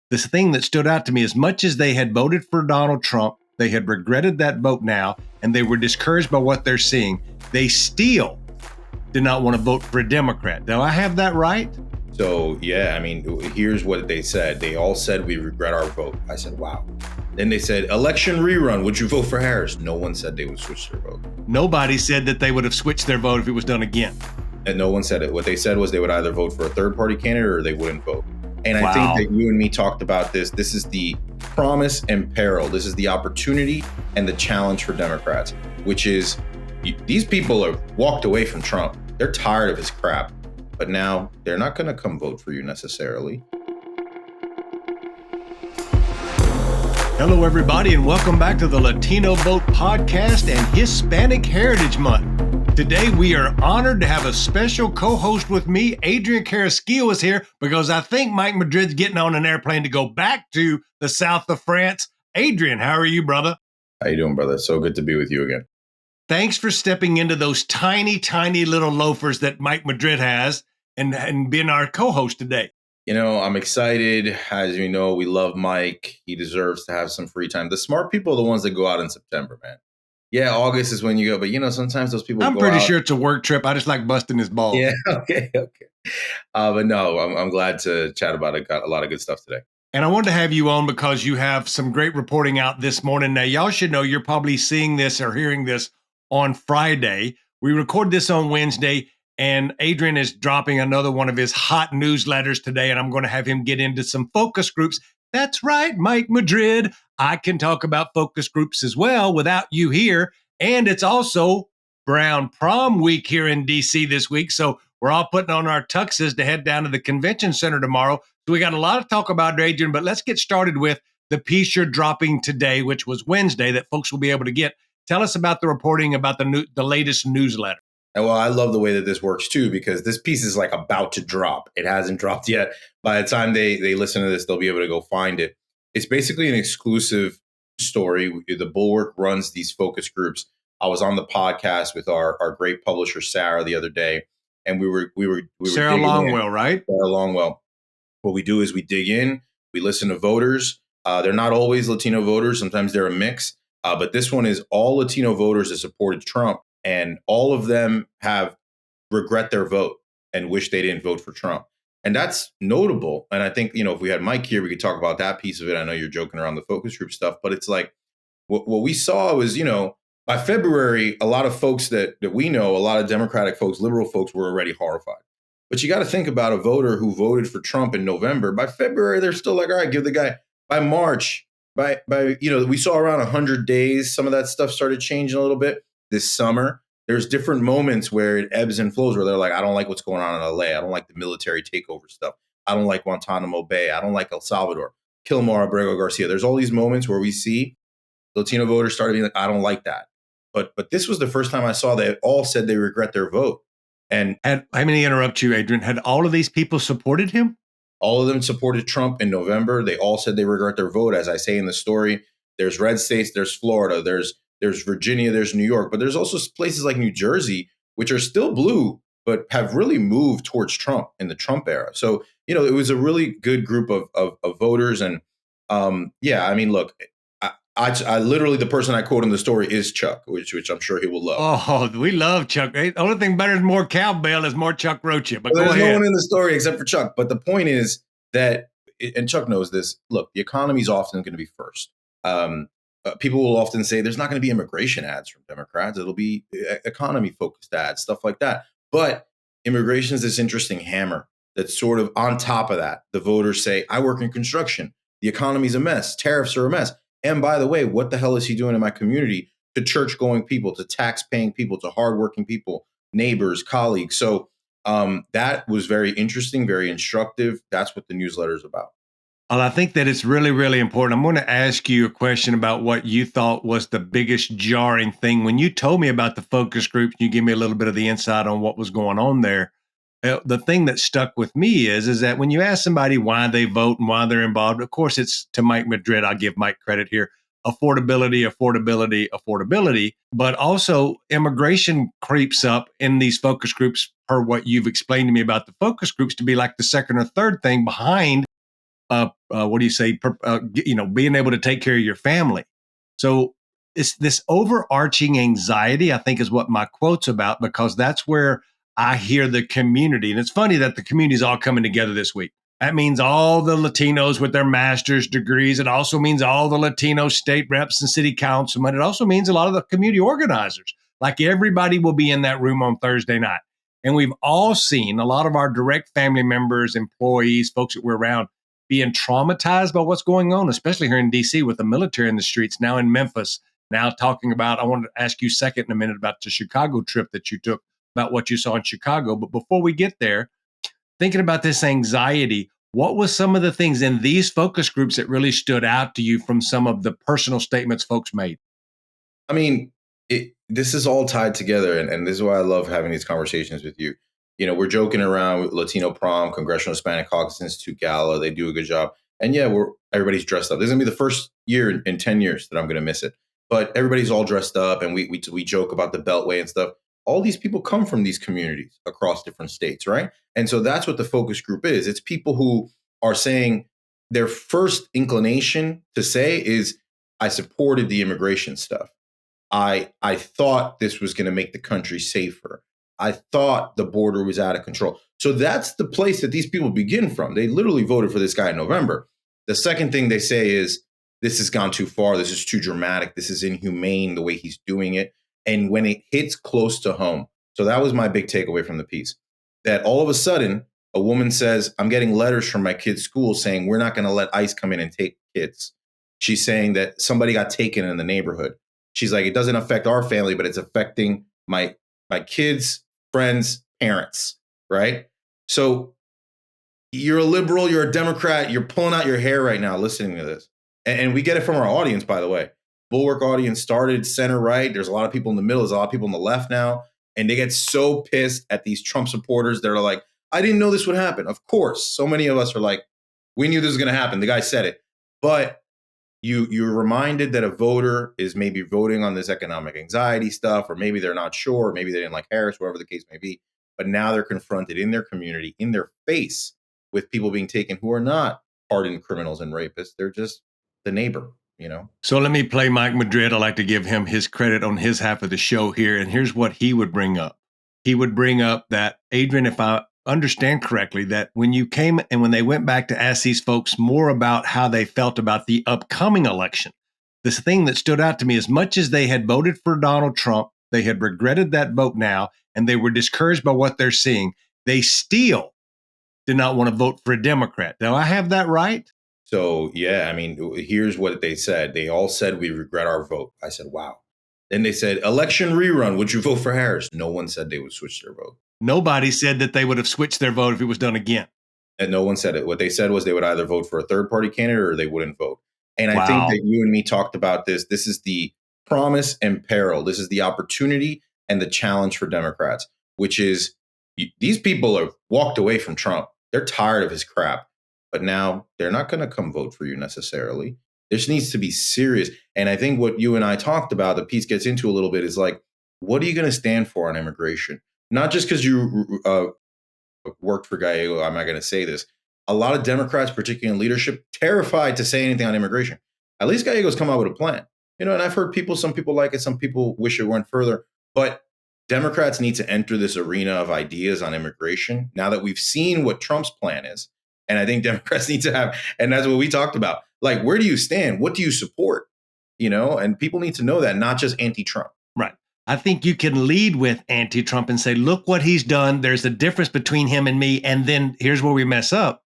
this thing that stood out to me, as much as they had voted for Donald Trump, they had regretted that vote now, and they were discouraged by what they're seeing. They still did not want to vote for a Democrat. Do I have that right? So, yeah, I mean, here's what they said. They all said, we regret our vote. I said, wow. Then they said, election rerun. Would you vote for Harris? No one said they would switch their vote. Nobody said that they would have switched their vote if it was done again. And no one said it. What they said was they would either vote for a third party candidate or they wouldn't vote. And Wow. I think that you and me talked about this. This is the promise and peril. This is the opportunity and the challenge for Democrats, which is these people have walked away from Trump. They're tired of his crap. But now they're not going to come vote for you necessarily. Hello, everybody, and welcome back to the Latino Vote Podcast and Hispanic Heritage Month. Today, we are honored to have a special co-host with me. Adrian Carrasquillo is here because I think Mike Madrid's getting on an airplane to go back to the south of France. Adrian, how are you, brother? How you doing, brother? So good to be with you again. Thanks for stepping into those tiny, tiny little loafers that Mike Madrid has and being our co-host today. You know, I'm excited. As you know, we love Mike. He deserves to have some free time. The smart people are the ones that go out in September, man. Yeah, August is when you go, but you know, sometimes those people I'm go pretty out. sure it's a work trip. I just like busting his balls. Yeah, okay. But no, I'm glad to chat about it. Got a lot of good stuff today. And I wanted to have you on because you have some great reporting out this morning. Now, y'all should know you're probably seeing this or hearing this on Friday. We record this on Wednesday, and Adrian is dropping another one of his hot newsletters today, and I'm going to have him get into some focus groups. That's right, Mike Madrid. I can talk about focus groups as well without you here. And it's also Brown Prom Week here in D.C. this week, so we're all putting on our tuxes to head down to the convention center tomorrow. So we got a lot to talk about, Adrian, but let's get started with the piece you're dropping today, which was Wednesday, that folks will be able to get. Tell us about the reporting about the latest newsletter. And well, I love the way that this works too, because this piece is like about to drop. It hasn't dropped yet. By the time they listen to this, they'll be able to go find it. It's basically an exclusive story. The Bulwark runs these focus groups. I was on the podcast with our great publisher, Sarah, the other day, and we were Sarah Longwell, right? Sarah Longwell. What we do is we dig in, we listen to voters. They're not always Latino voters. Sometimes they're a mix. But this one is all Latino voters that supported Trump, and all of them have regret their vote and wish they didn't vote for Trump. And that's notable. And I think, you know, if we had Mike here, we could talk about that piece of it. I know you're joking around the focus group stuff, but it's like what we saw was, you know, by February, a lot of folks that we know, a lot of Democratic folks, liberal folks were already horrified. But you got to think about a voter who voted for Trump in November. By February, they're still like, all right, give the guy. By March, by you know, we saw around 100 days, some of that stuff started changing a little bit. This summer, there's different moments where it ebbs and flows, where they're like, I don't like what's going on in LA. I don't like the military takeover stuff. I don't like Guantanamo Bay. I don't like El Salvador. Kill Maura Abrego Garcia. There's all these moments where we see Latino voters started being like, I don't like that. But this was the first time I saw they all said they regret their vote. And I'm going to interrupt you, Adrian. Had all of these people supported him? All of them supported Trump in November. They all said they regret their vote. As I say in the story, there's red states, there's Florida, there's Virginia, there's New York, but there's also places like New Jersey, which are still blue, but have really moved towards Trump in the Trump era. So, you know, it was a really good group of voters. And yeah, I mean, look, I literally, the person I quote in the story is Chuck, which I'm sure he will love. Oh, we love Chuck. The only thing better than more cowbell is more Chuck Rocha. But there's go ahead. No one in the story except for Chuck. But the point is that, and Chuck knows this, look, the economy is often going to be first. People will often say there's not going to be immigration ads from Democrats. It'll be economy focused ads, stuff like that. But immigration is this interesting hammer that's sort of on top of that. The voters say, I work in construction. The economy's a mess. Tariffs are a mess. And by the way, what the hell is he doing in my community? To church going people, to tax paying people, to hardworking people, neighbors, colleagues. So that was very interesting, very instructive. That's what the newsletter is about. Well, I think that it's really, really important. I'm going to ask you a question about what you thought was the biggest jarring thing. When you told me about the focus group, you gave me a little bit of the insight on what was going on there. The thing that stuck with me is that when you ask somebody why they vote and why they're involved, of course, it's to Mike Madrid. I'll give Mike credit here. Affordability. But also immigration creeps up in these focus groups, per what you've explained to me about the focus groups, to be like the second or third thing behind what do you say? Being able to take care of your family. So it's this overarching anxiety, I think, is what my quote's about, because that's where I hear the community. And it's funny that the community's all coming together this week. That means all the Latinos with their master's degrees. It also means all the Latino state reps and city councilmen. It also means a lot of the community organizers. Like, everybody will be in that room on Thursday night. And we've all seen a lot of our direct family members, employees, folks that we're around being traumatized by what's going on, especially here in DC with the military in the streets, now in Memphis, now talking about, I wanted to ask you second in a minute about the Chicago trip that you took, about what you saw in Chicago. But before we get there, thinking about this anxiety, what was some of the things in these focus groups that really stood out to you from some of the personal statements folks made? I mean, this is all tied together, and this is why I love having these conversations with you. We're joking around with Latino Prom, Congressional Hispanic Caucus Institute Gala. They do a good job. And yeah, everybody's dressed up. This is going to be the first year in 10 years that I'm going to miss it. But everybody's all dressed up, and we joke about the Beltway and stuff. All these people come from these communities across different states, right? And so that's what the focus group is. It's people who are saying their first inclination to say is, I supported the immigration stuff. I thought this was going to make the country safer. I thought the border was out of control. So that's the place that these people begin from. They literally voted for this guy in November. The second thing they say is, this has gone too far. This is too dramatic. This is inhumane the way he's doing it. And when it hits close to home, so that was my big takeaway from the piece, that all of a sudden a woman says, I'm getting letters from my kids' school saying, we're not going to let ICE come in and take kids. She's saying that somebody got taken in the neighborhood. She's like, it doesn't affect our family, but it's affecting my kids, friends, parents, right? So you're a liberal, you're a Democrat, you're pulling out your hair right now listening to this. And we get it from our audience, by the way. Bulwark audience started center right. There's a lot of people in the middle. There's a lot of people on the left now. And they get so pissed at these Trump supporters. They're like, I didn't know this would happen. Of course, so many of us are like, we knew this was going to happen. The guy said it. But you're reminded that a voter is maybe voting on this economic anxiety stuff, or maybe they're not sure, or maybe they didn't like Harris, whatever the case may be. But now they're confronted in their community, in their face, with people being taken who are not hardened criminals and rapists. They're just the neighbor, So let me play Mike Madrid. I like to give him his credit on his half of the show here. And here's what he would bring up. He would bring up that, Adrian, if I understand correctly, that when you came and when they went back to ask these folks more about how they felt about the upcoming election, this thing that stood out to me, as much as they had voted for Donald Trump, they had regretted that vote now, and they were discouraged by what they're seeing, they still did not want to vote for a Democrat. Do I have that right? So, yeah, I mean, here's what they said. They all said, we regret our vote. I said, wow. Then they said, election rerun. Would you vote for Harris? No one said they would switch their vote. Nobody said that they would have switched their vote if it was done again. And no one said it. What they said was they would either vote for a third party candidate or they wouldn't vote. And I think that you and me talked about this. This is the promise and peril. This is the opportunity and the challenge for Democrats, which is these people have walked away from Trump. They're tired of his crap. But now they're not going to come vote for you necessarily. This needs to be serious. And I think what you and I talked about, the piece gets into a little bit, is like, what are you going to stand for on immigration? Not just because you worked for Gallego, I'm not going to say this. A lot of Democrats, particularly in leadership, terrified to say anything on immigration. At least Gallego's come out with a plan. And I've heard some people like it, some people wish it went further. But Democrats need to enter this arena of ideas on immigration now that we've seen what Trump's plan is. And I think Democrats need to have, and that's what we talked about. Like, where do you stand? What do you support? And people need to know that, not just anti-Trump. Right. I think you can lead with anti-Trump and say, look what he's done. There's a difference between him and me. And then here's where we mess up.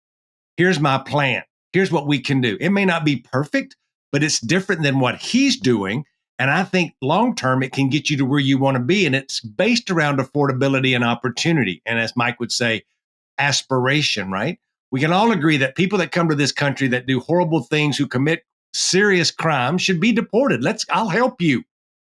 Here's my plan. Here's what we can do. It may not be perfect, but it's different than what he's doing. And I think long term, it can get you to where you want to be. And it's based around affordability and opportunity. And as Mike would say, aspiration, right? We can all agree that people that come to this country that do horrible things, who commit serious crimes, should be deported. I'll help you.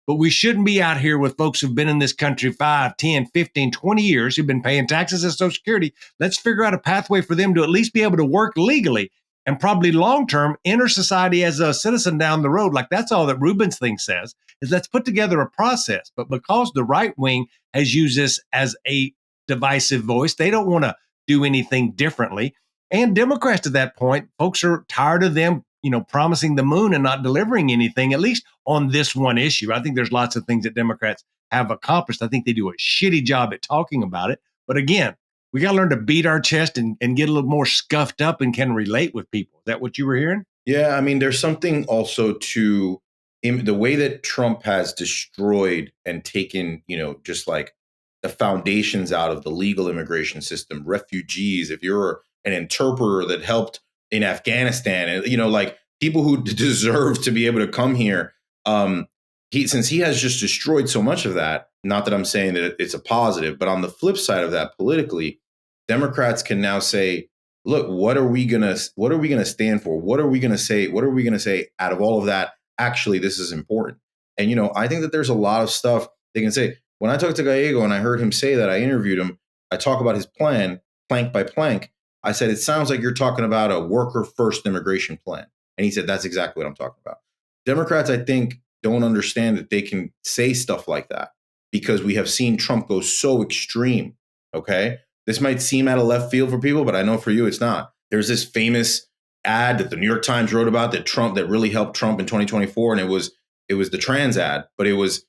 But we shouldn't be out here with folks who've been in this country 5, 10, 15, 20 years, who've been paying taxes and Social Security. Let's figure out a pathway for them to at least be able to work legally and probably long-term enter society as a citizen down the road. Like, that's all that Rubin's thing says, is let's put together a process. But because the right wing has used this as a divisive voice, they don't want to do anything differently. And Democrats at that point, folks are tired of them, promising the moon and not delivering anything, at least on this one issue. I think there's lots of things that Democrats have accomplished. I think they do a shitty job at talking about it. But again, we got to learn to beat our chest and get a little more scuffed up and can relate with people. Is that what you were hearing? Yeah, I mean, there's something also to the way that Trump has destroyed and taken, just like the foundations out of the legal immigration system, refugees. If you're an interpreter that helped in Afghanistan, and like people who deserve to be able to come here, since he has just destroyed so much of that. Not that I'm saying that it's a positive, but on the flip side of that, politically, Democrats can now say, look, what are we gonna stand for? What are we gonna say? What are we gonna say out of all of that? Actually, this is important. And I think that there's a lot of stuff they can say. When I talked to Gallego and I heard him say that, I interviewed him. I talk about his plan, plank by plank. I said, it sounds like you're talking about a worker first immigration plan. And he said, that's exactly what I'm talking about. Democrats, I think, don't understand that they can say stuff like that because we have seen Trump go so extreme. Okay. This might seem out of left field for people, but I know for you, it's not. There's this famous ad that the New York Times wrote about that really helped Trump in 2024. And it was the trans ad, but it was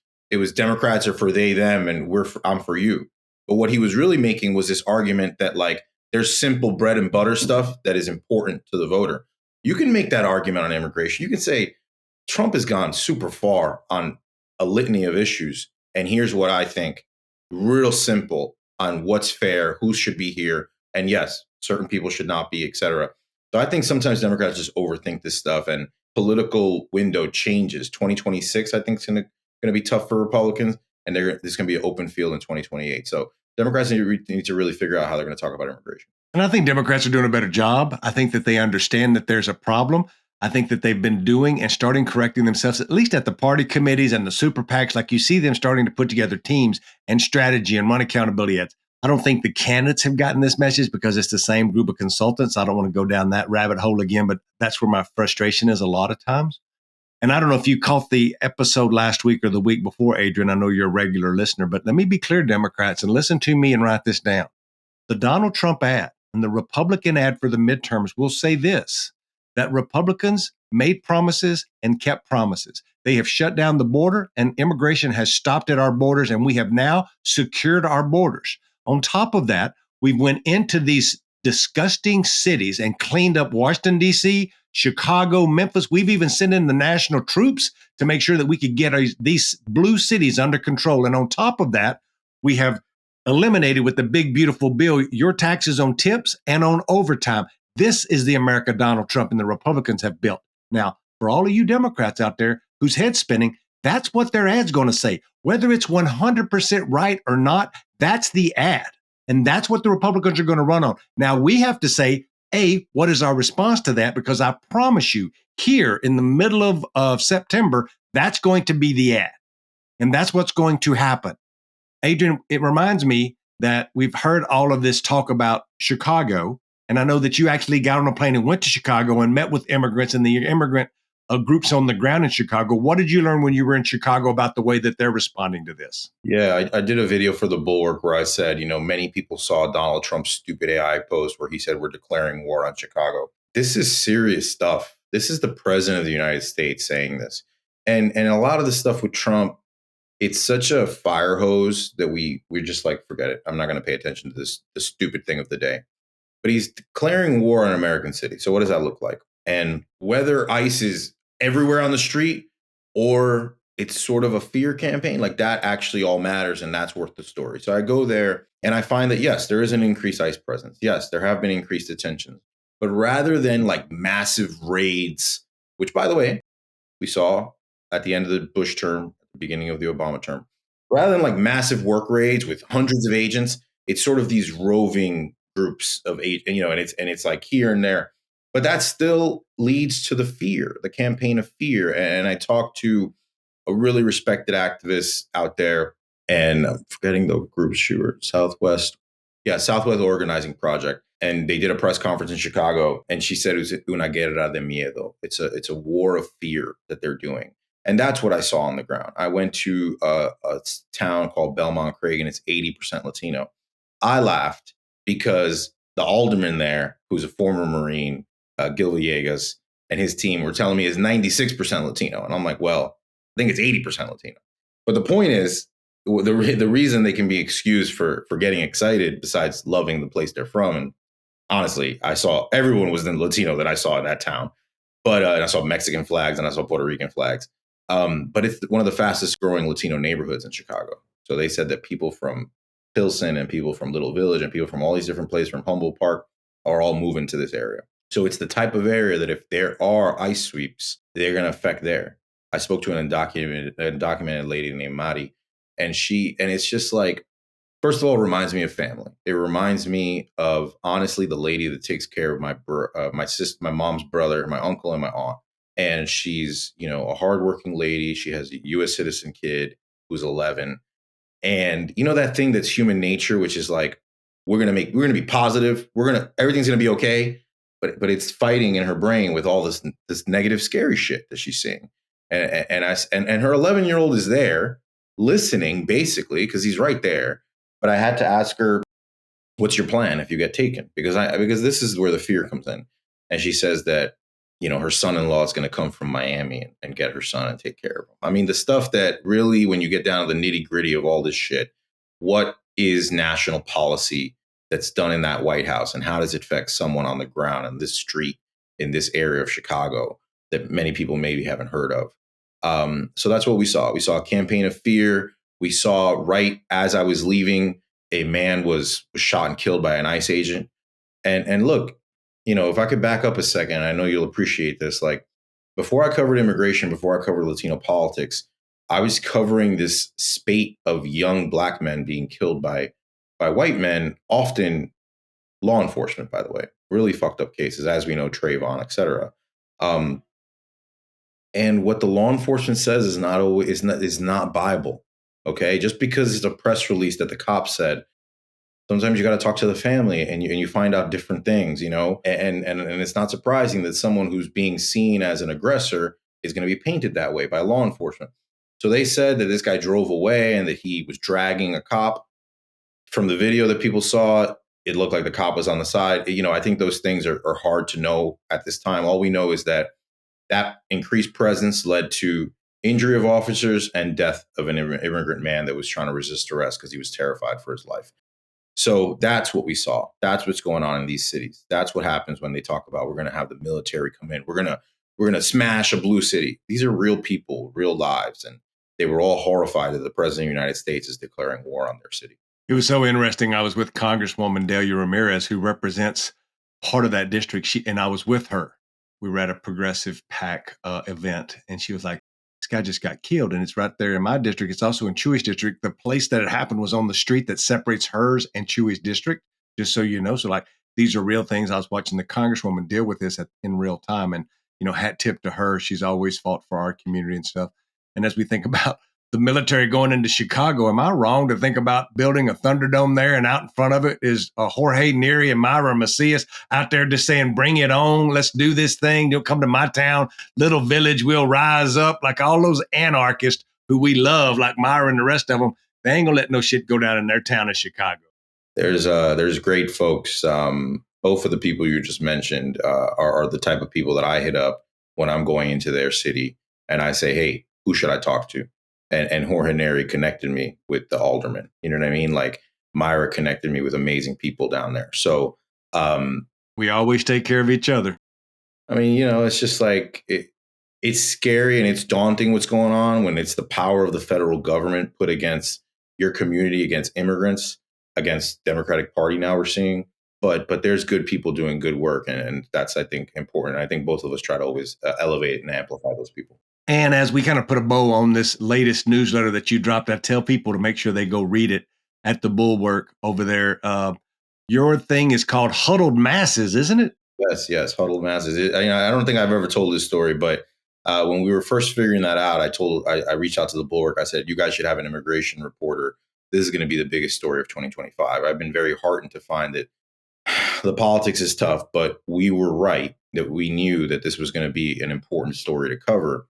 Democrats are for they, them, and I'm for you. But what he was really making was this argument that like, there's simple bread and butter stuff that is important to the voter. You can make that argument on immigration. You can say Trump has gone super far on a litany of issues. And here's what I think, real simple on what's fair, who should be here. And yes, certain people should not be, et cetera. So I think sometimes Democrats just overthink this stuff and political window changes. 2026, I think, is going to be tough for Republicans. And there's going to be an open field in 2028. So Democrats need to really figure out how they're going to talk about immigration. And I think Democrats are doing a better job. I think that they understand that there's a problem. I think that they've been doing and starting correcting themselves, at least at the party committees and the super PACs. Like you see them starting to put together teams and strategy and run accountability ads. I don't think the candidates have gotten this message because it's the same group of consultants. I don't want to go down that rabbit hole again, but that's where my frustration is a lot of times. And I don't know if you caught the episode last week or the week before, Adrian. I know you're a regular listener, but let me be clear, Democrats, and listen to me and write this down. The Donald Trump ad and the Republican ad for the midterms will say this, that Republicans made promises and kept promises. They have shut down the border and immigration has stopped at our borders, and we have now secured our borders. On top of that, we went into these disgusting cities and cleaned up Washington, D.C., Chicago, Memphis. We've even sent in the national troops to make sure that we could get these blue cities under control. And on top of that, we have eliminated with the big, beautiful bill your taxes on tips and on overtime. This is the America Donald Trump and the Republicans have built. Now, for all of you Democrats out there whose head's spinning, that's what their ad's going to say. Whether it's 100% right or not, that's the ad. And that's what the Republicans are going to run on. Now, we have to say, A, what is our response to that? Because I promise you, here in the middle of September, that's going to be the ad. And that's what's going to happen. Adrian, it reminds me that we've heard all of this talk about Chicago. And I know that you actually got on a plane and went to Chicago and met with immigrants and the immigrant groups on the ground in Chicago. What did you learn when you were in Chicago about the way that they're responding to this? Yeah, I did a video for the Bulwark where I said, many people saw Donald Trump's stupid AI post where he said we're declaring war on Chicago. This is serious stuff. This is the president of the United States saying this. And a lot of the stuff with Trump, it's such a fire hose that we're just like, forget it. I'm not going to pay attention to the stupid thing of the day. But he's declaring war on American cities. So what does that look like? And whether ICE is everywhere on the street or it's sort of a fear campaign, like that actually all matters. And that's worth the story. So I go there and I find that, yes, there is an increased ICE presence. Yes, there have been increased detentions. But rather than like massive raids, which, by the way, we saw at the end of the Bush term, at the beginning of the Obama term, rather than like massive work raids with hundreds of agents, it's sort of these roving groups of agents, and it's like here and there. But that still leads to the fear, the campaign of fear. And I talked to a really respected activist out there, and I'm forgetting the group she were, Southwest Organizing Project. And they did a press conference in Chicago, and she said it was una guerra de miedo. It's a war of fear that they're doing. And that's what I saw on the ground. I went to a town called Belmont Craig, and it's 80% Latino. I laughed because the alderman there, who's a former Marine, Gil Villegas, and his team were telling me is 96% Latino. And I'm like, well, I think it's 80% Latino. But the point is, the reason they can be excused for getting excited, besides loving the place they're from, and honestly, I saw everyone was the Latino that I saw in that town. But and I saw Mexican flags and I saw Puerto Rican flags. But it's one of the fastest growing Latino neighborhoods in Chicago. So they said that people from Pilsen and people from Little Village and people from all these different places from Humboldt Park are all moving to this area. So it's the type of area that if there are ice sweeps, they're going to affect there. I spoke to an undocumented lady named Mari, and it's just like, first of all, it reminds me of family. It reminds me of, honestly, the lady that takes care of my sister, my mom's brother, my uncle, and my aunt. And she's, a hardworking lady. She has a U.S. citizen kid who's 11. And that thing that's human nature, which is like, we're gonna be positive. Everything's gonna be okay. But it's fighting in her brain with all this negative, scary shit that she's seeing. And her 11-year-old is there listening, basically, because he's right there. But I had to ask her, what's your plan if you get taken? Because this is where the fear comes in. And she says that, her son-in-law is going to come from Miami and get her son and take care of him. I mean, the stuff that really, when you get down to the nitty-gritty of all this shit, what is national policy that's done in that White House, and how does it affect someone on the ground in this street in this area of Chicago that many people maybe haven't heard of? So that's what we saw. We saw a campaign of fear. We saw, right as I was leaving, a man was shot and killed by an ICE agent. And look, if I could back up a second, I know you'll appreciate this. Like, before I covered immigration, before I covered Latino politics, I was covering this spate of young Black men being killed by white men, often law enforcement, by the way, really fucked up cases, as we know, Trayvon, et cetera. And what the law enforcement says is not Bible. Okay, just because it's a press release that the cop said, sometimes you got to talk to the family and you find out different things, and it's not surprising that someone who's being seen as an aggressor is going to be painted that way by law enforcement. So they said that this guy drove away and that he was dragging a cop. From the video that people saw, it looked like the cop was on the side. I think those things are hard to know at this time. All we know is that increased presence led to injury of officers and death of an immigrant man that was trying to resist arrest because he was terrified for his life. So that's what we saw. That's what's going on in these cities. That's what happens when they talk about, we're going to have the military come in. We're going to smash a blue city. These are real people, real lives. And they were all horrified that the president of the United States is declaring war on their city. It was so interesting. I was with Congresswoman Delia Ramirez, who represents part of that district. And I was with her. We were at a progressive PAC event, and she was like, this guy just got killed, and it's right there in my district. It's also in Chewy's district. The place that it happened was on the street that separates hers and Chewy's district, just so you know. So, like, these are real things. I was watching the Congresswoman deal with this in real time, and, hat tip to her. She's always fought for our community and stuff. And as we think about the military going into Chicago, am I wrong to think about building a Thunderdome there, and out in front of it is Jorge Neri and Myra Macias out there just saying, bring it on, let's do this thing, you'll come to my town, little village, we'll rise up, like all those anarchists who we love, like Myra and the rest of them. They ain't gonna let no shit go down in their town in Chicago. There's great folks. Both of the people you just mentioned are the type of people that I hit up when I'm going into their city, and I say, hey, who should I talk to? And Jorge Neri connected me with the alderman. You know what I mean? Like, Myra connected me with amazing people down there. So we always take care of each other. I mean, it's just like, it's scary and it's daunting what's going on when it's the power of the federal government put against your community, against immigrants, against Democratic Party now we're seeing. But there's good people doing good work. And that's, I think, important. I think both of us try to always elevate and amplify those people. And as we kind of put a bow on this latest newsletter that you dropped, I tell people to make sure they go read it at the Bulwark over there. Your thing is called Huddled Masses, isn't it? Yes, Huddled Masses. I don't think I've ever told this story, but when we were first figuring that out, I reached out to the Bulwark. I said, you guys should have an immigration reporter. This is going to be the biggest story of 2025. I've been very heartened to find that the politics is tough, but we were right, that we knew that this was going to be an important story to cover.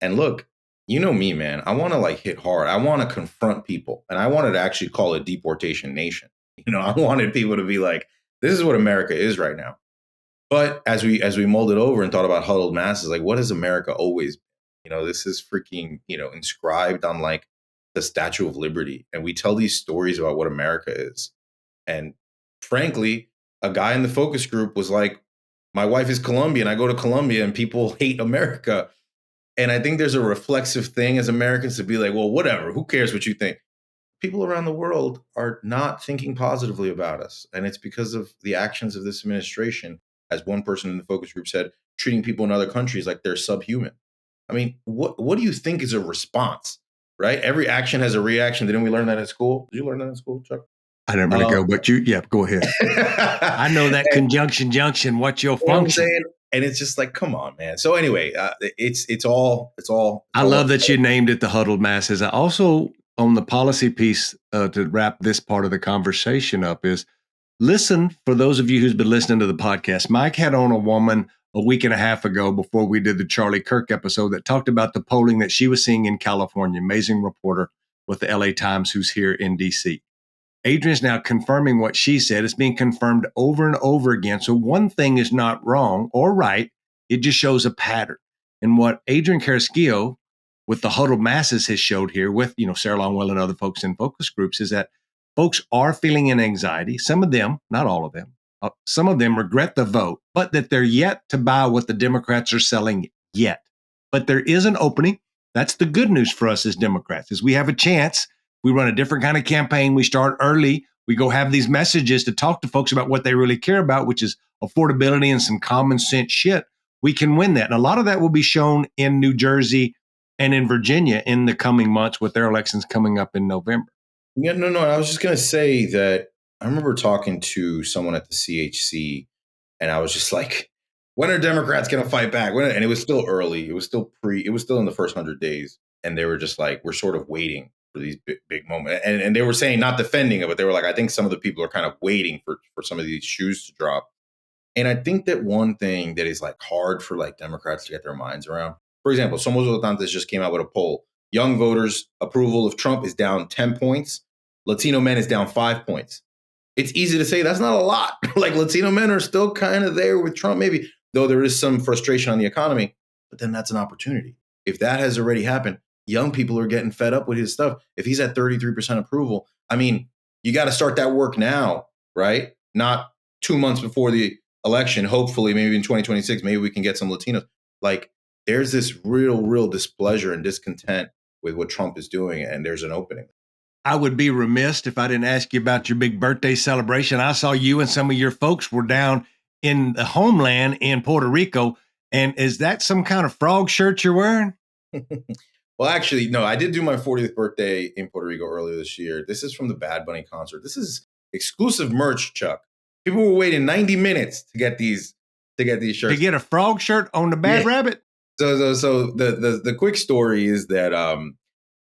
And look, you know me, man, I want to hit hard. I want to confront people, and I wanted to actually call it Deportation Nation. I wanted people to be like, This is what America is right now. But as we mulled it over and thought about huddled masses, like what has America always been? This is freaking, inscribed on like the Statue of Liberty. And we tell these stories about what America is. And frankly, a guy in the focus group was like, my wife is Colombian. I go to Colombia and people hate America. And I think there's a reflexive thing as Americans to be like, well, whatever, who cares what you think? People around the world are not thinking positively about us. And it's because of the actions of this administration, as one person in the focus group said, treating people in other countries like they're subhuman. I mean, what do you think is a response, right? Every action has a reaction. Didn't we learn that in school? Did you learn that in school, Chuck? I didn't really go, but go ahead. I know that conjunction junction. What's your function? What I'm saying? And it's just like, come on, man. So anyway, it's all. I love that you named it the huddled masses. I also, on the policy piece, to wrap this part of the conversation up, is listen, for those of you who's been listening to the podcast, Mike had on a woman a week and a half ago before we did the Charlie Kirk episode that talked about the polling that she was seeing in California. Amazing reporter with the LA Times who's here in DC. Adrian's now confirming what she said. It's being confirmed over and over again. So one thing is not wrong or right. It just shows a pattern. And what Adrian Carrasquillo with the huddled masses has showed here with, Sarah Longwell and other folks in focus groups is that folks are feeling an anxiety. Some of them, not all of them, some of them regret the vote, but that they're yet to buy what the Democrats are selling yet. But there is an opening. That's the good news for us as Democrats, is we have a chance. We run a different kind of campaign. We start early. We go have these messages to talk to folks about what they really care about, which is affordability and some common sense shit. We can win that. And a lot of that will be shown in New Jersey and in Virginia in the coming months with their elections coming up in November. Yeah, no. I was just going to say that I remember talking to someone at the CHC and I was just like, when are Democrats going to fight back? And it was still early. It was still in the first 100 days. And they were just like, we're sort of waiting for these big moments. And they were saying, not defending it, but they were like, I think some of the people are kind of waiting for some of these shoes to drop. And I think that one thing that is like hard for like Democrats to get their minds around, for example, Somos Votantes just came out with a poll. Young voters' approval of Trump is down 10 points. Latino men is down 5 points. It's easy to say that's not a lot. Like Latino men are still kind of there with Trump, maybe, though there is some frustration on the economy. But then that's an opportunity. If that has already happened, young people are getting fed up with his stuff. If he's at 33% approval, I mean, you got to start that work now, right? Not 2 months before the election. Hopefully, maybe in 2026, maybe we can get some Latinos. Like, there's this real displeasure and discontent with what Trump is doing, and there's an opening. I would be remiss if I didn't ask you about your big birthday celebration. I saw you and some of your folks were down in the homeland in Puerto Rico. And is that some kind of frog shirt you're wearing? Well, actually, no, I did do my 40th birthday in Puerto Rico earlier this year. This is from the Bad Bunny concert. This is exclusive merch, Chuck. People were waiting 90 minutes to get these shirts. To get a frog shirt on the Bad Rabbit? So the quick story is that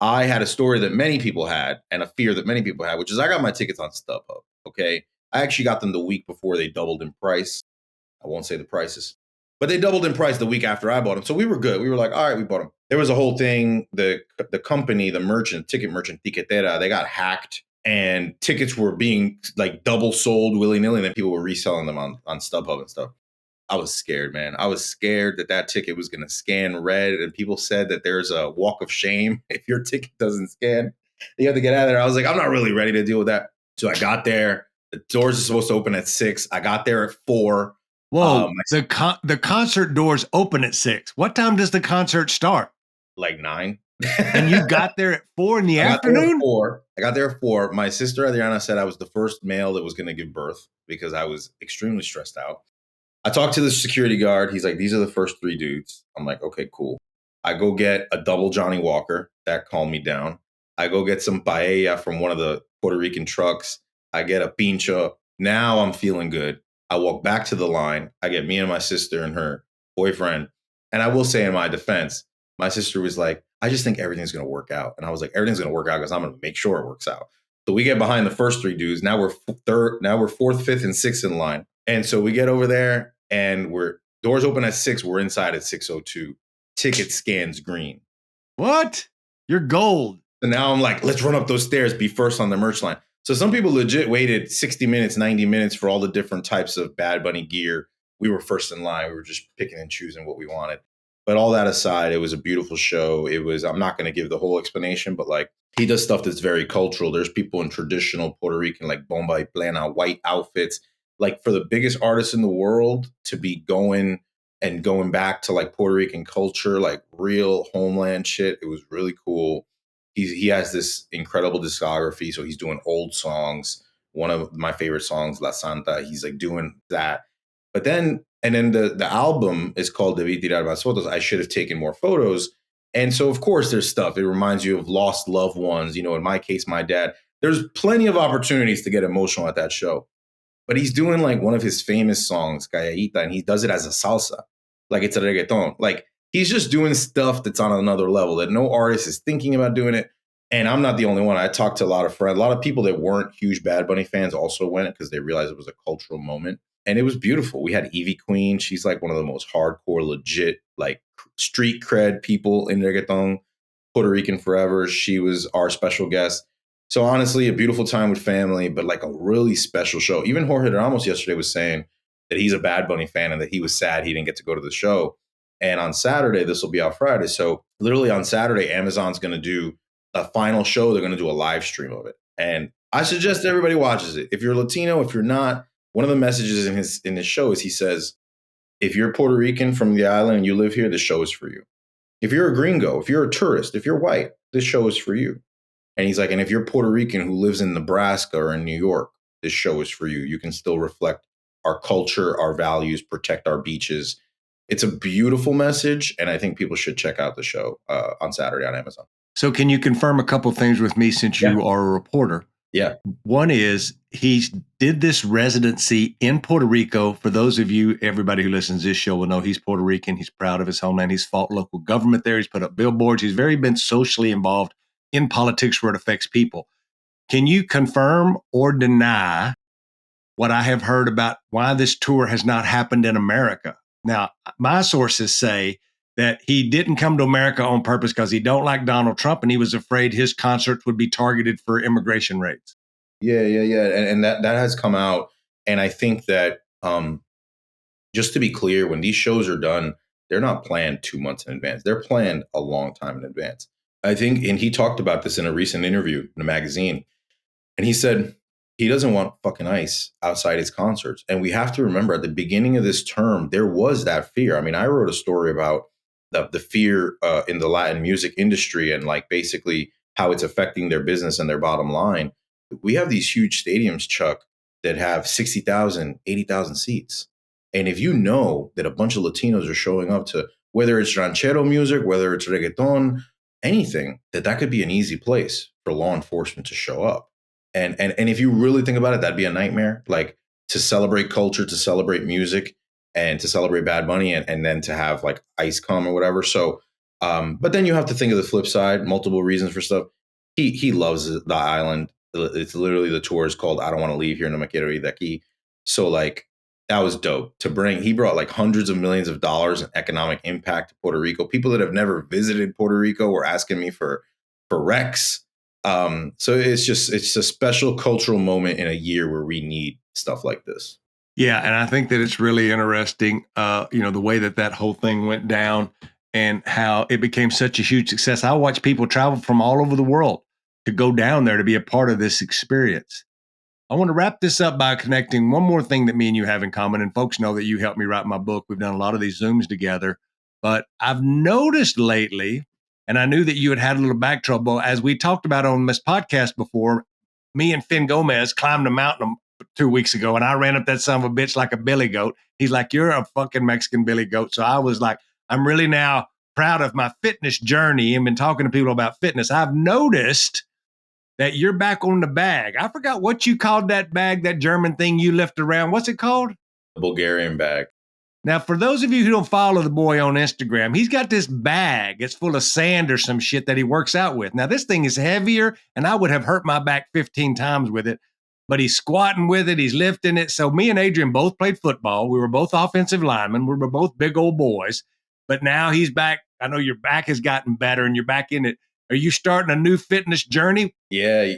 I had a story that many people had and a fear that many people had, which is I got my tickets on StubHub. Okay. I actually got them the week before they doubled in price. I won't say the prices, but they doubled in price the week after I bought them. So we were good. We were like, all right, we bought them. There was a whole thing. The company, the ticket merchant, Tiquetera, they got hacked and tickets were being like double sold willy-nilly. And then people were reselling them on StubHub and stuff. I was scared, man. I was scared that ticket was going to scan red. And people said that there's a walk of shame if your ticket doesn't scan. You have to get out of there. I was like, I'm not really ready to deal with that. So I got there. The doors are supposed to open at 6. I got there at 4. Whoa, the concert doors open at 6. What time does the concert start? Like 9. And you got there at 4 in the afternoon? I got there at 4. My sister Adriana said I was the first male that was going to give birth because I was extremely stressed out. I talked to the security guard. He's like, these are the first 3 dudes. I'm like, okay, cool. I go get a double Johnny Walker. That calmed me down. I go get some paella from one of the Puerto Rican trucks. I get a pincho. Now I'm feeling good. I walk back to the line. I get me and my sister and her boyfriend. And I will say in my defense, my sister was like, I just think everything's going to work out. And I was like, everything's going to work out because I'm going to make sure it works out. So we get behind the first 3 dudes. Now we're 4th, 5th, and 6th in line. And so we get over there. And doors open at 6. We're inside at 6:02. Ticket scans green. What? You're gold. So now I'm like, let's run up those stairs, be first on the merch line. So some people legit waited 60 minutes, 90 minutes for all the different types of Bad Bunny gear. We were first in line. We were just picking and choosing what we wanted. But all that aside, it was a beautiful show. I'm not going to give the whole explanation, but like he does stuff that's very cultural. There's people in traditional Puerto Rican, like bomba y plena, white outfits. Like for the biggest artists in the world to be going back to like Puerto Rican culture, like real homeland shit. It was really cool. He has this incredible discography, so he's doing old songs. One of my favorite songs, La Santa, he's like doing that. But then the album is called Debí tirar más fotos. I should have taken more photos. And so of course there's stuff. It reminds you of lost loved ones. You know, in my case, my dad. There's plenty of opportunities to get emotional at that show. But he's doing like one of his famous songs, Calladita, and he does it as a salsa. Like it's a reggaeton. Like he's just doing stuff that's on another level that no artist is thinking about doing it. And I'm not the only one. I talked to a lot of friends, a lot of people that weren't huge Bad Bunny fans also went because they realized it was a cultural moment. And it was beautiful. We had Evie Queen. She's like one of the most hardcore, legit, like street cred people in reggaeton, Puerto Rican forever. She was our special guest. So honestly, a beautiful time with family, but like a really special show. Even Jorge Ramos yesterday was saying that he's a Bad Bunny fan and that he was sad he didn't get to go to the show. And on Saturday, this will be out Friday. So literally on Saturday, Amazon's going to do a final show. They're going to do a live stream of it. And I suggest everybody watches it. If you're Latino, if you're not, one of the messages in his show is he says, if you're Puerto Rican from the island and you live here, this show is for you. If you're a gringo, if you're a tourist, if you're white, this show is for you. And he's like, and if you're Puerto Rican who lives in Nebraska or in New York, this show is for you. You can still reflect our culture, our values, protect our beaches. It's a beautiful message, and I think people should check out the show on Saturday on Amazon. So can you confirm a couple of things with me since you are a reporter? Yeah. One is he did this residency in Puerto Rico. For those of you, everybody who listens to this show will know he's Puerto Rican. He's proud of his homeland. He's fought local government there. He's put up billboards. He's been socially involved in politics where it affects people. Can you confirm or deny what I have heard about why this tour has not happened in America? Now, my sources say that he didn't come to America on purpose because he don't like Donald Trump and he was afraid his concerts would be targeted for immigration raids. Yeah. And that has come out. And I think that just to be clear, when these shows are done, they're not planned 2 months in advance. They're planned a long time in advance. I think, and he talked about this in a recent interview in a magazine, and he said he doesn't want fucking ICE outside his concerts. And we have to remember at the beginning of this term, there was that fear. I mean, I wrote a story about the fear in the Latin music industry and like basically how it's affecting their business and their bottom line. We have these huge stadiums, Chuck, that have 60,000, 80,000 seats. And if you know that a bunch of Latinos are showing up to, whether it's ranchero music, whether it's reggaeton, anything, that could be an easy place for law enforcement to show up. And if you really think about it, that'd be a nightmare. Like to celebrate culture, to celebrate music, and to celebrate Bad Bunny, and then to have like ICE come or whatever. So, but then you have to think of the flip side, multiple reasons for stuff. He loves the island. It's literally the tour is called I Don't Want to Leave Here, No Me Quiero Ir de Aquí. So like that was dope to bring. He brought like hundreds of millions of dollars in economic impact to Puerto Rico. People that have never visited Puerto Rico were asking me for recs. So it's a special cultural moment in a year where we need stuff like this. Yeah, and I think that it's really interesting, the way that whole thing went down and how it became such a huge success. I watch people travel from all over the world to go down there to be a part of this experience. I want to wrap this up by connecting one more thing that me and you have in common. And folks know that you helped me write my book. We've done a lot of these Zooms together. But I've noticed lately, and I knew that you had a little back trouble, as we talked about on this podcast before, me and Finn Gomez climbed a mountain 2 weeks ago, and I ran up that son of a bitch like a billy goat. He's like, you're a fucking Mexican billy goat. So I was like, I'm really now proud of my fitness journey and been talking to people about fitness. I've noticed that you're back on the bag. I forgot what you called that bag, that German thing you lift around. What's it called? The Bulgarian bag. Now, for those of you who don't follow the boy on Instagram, he's got this bag. It's full of sand or some shit that he works out with. Now, this thing is heavier, and I would have hurt my back 15 times with it. But he's squatting with it. He's lifting it. So me and Adrian both played football. We were both offensive linemen. We were both big old boys. But now he's back. I know your back has gotten better and you're back in it. Are you starting a new fitness journey? Yeah,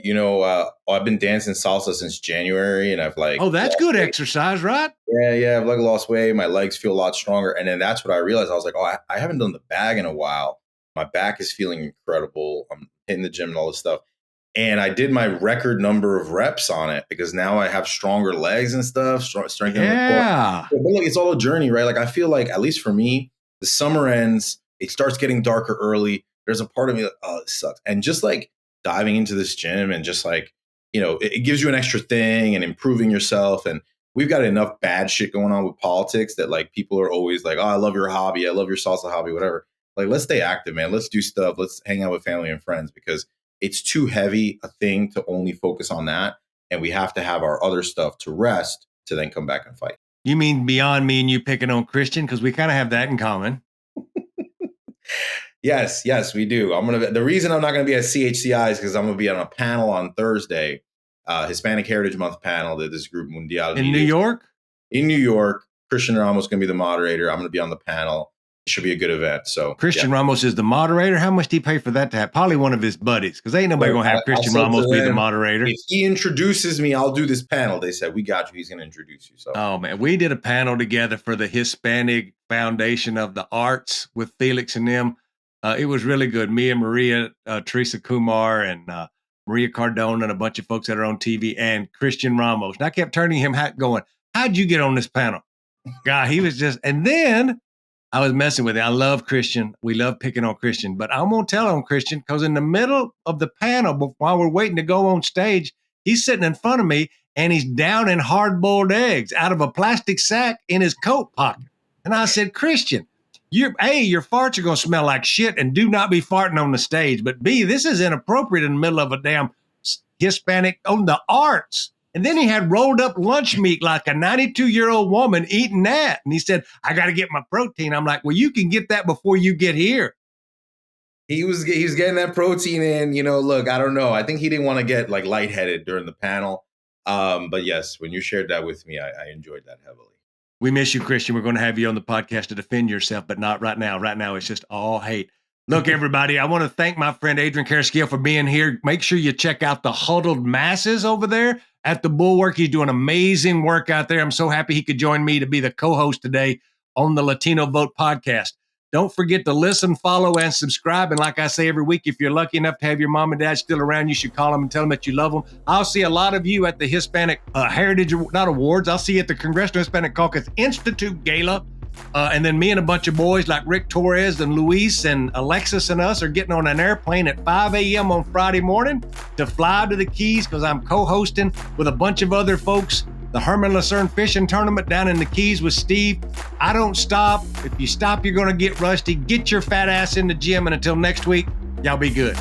I've been dancing salsa since January, and I've like Oh, that's lost good weight. exercise, right? Yeah, I've like lost weight. My legs feel a lot stronger, and then that's what I realized. I was like, oh, I haven't done the bag in a while. My back is feeling incredible. I'm hitting the gym and all this stuff, and I did my record number of reps on it because now I have stronger legs and stuff, strengthening the core. Yeah. But look, it's all a journey, right? Like I feel like, at least for me, the summer ends, it starts getting darker early. There's a part of me like, oh, this sucks. And just like diving into this gym and just like, it gives you an extra thing and improving yourself. And we've got enough bad shit going on with politics that like people are always like, oh, I love your hobby. I love your salsa hobby, whatever. Like, let's stay active, man. Let's do stuff. Let's hang out with family and friends because it's too heavy a thing to only focus on that. And we have to have our other stuff to rest to then come back and fight. You mean beyond me and you picking on Christian? Because we kind of have that in common. Yes, we do. The reason I'm not gonna be at CHCI is because I'm gonna be on a panel on Thursday, Hispanic Heritage Month panel that this group Mundial in New York. In New York, Christian Ramos is gonna be the moderator. I'm gonna be on the panel. It should be a good event. So Christian Ramos is the moderator. How much do he pay for that to have? Probably one of his buddies, because ain't nobody gonna have Christian Ramos be the moderator. If he introduces me, I'll do this panel. They said, we got you. He's gonna introduce you. So oh man, we did a panel together for the Hispanic Foundation of the Arts with Felix and them. It was really good. Me and Maria, Teresa Kumar, and Maria Cardona, and a bunch of folks that are on TV, and Christian Ramos. And I kept turning him going, how'd you get on this panel? God, he was just, and then I was messing with it. I love Christian. We love picking on Christian, but I'm going to tell on Christian because in the middle of the panel, while we're waiting to go on stage, he's sitting in front of me and he's downing hard-boiled eggs out of a plastic sack in his coat pocket. And I said, Christian, your farts are going to smell like shit and do not be farting on the stage. But B, this is inappropriate in the middle of a damn Hispanic on the arts. And then he had rolled up lunch meat like a 92-year-old woman eating that. And he said, I got to get my protein. I'm like, well, you can get that before you get here. He was getting that protein in, look, I don't know. I think he didn't want to get like lightheaded during the panel. But yes, when you shared that with me, I enjoyed that heavily. We miss you, Christian. We're going to have you on the podcast to defend yourself, but not right now. Right now, it's just all hate. Look, everybody, I want to thank my friend Adrian Carrasquillo for being here. Make sure you check out the Huddled masses over there at the Bulwark. He's doing amazing work out there. I'm so happy he could join me to be the co-host today on the Latino Vote podcast. Don't forget to listen, follow, and subscribe. And like I say every week, if you're lucky enough to have your mom and dad still around, you should call them and tell them that you love them. I'll see a lot of you at the Hispanic Heritage, not awards. I'll see you at the Congressional Hispanic Caucus Institute Gala. And then me and a bunch of boys like Rick Torres and Luis and Alexis and us are getting on an airplane at 5 a.m. on Friday morning to fly to the Keys because I'm co-hosting with a bunch of other folks the Herman Lucerne Fishing Tournament down in the Keys with Steve. I don't stop. If you stop, you're going to get rusty. Get your fat ass in the gym. And until next week, y'all be good.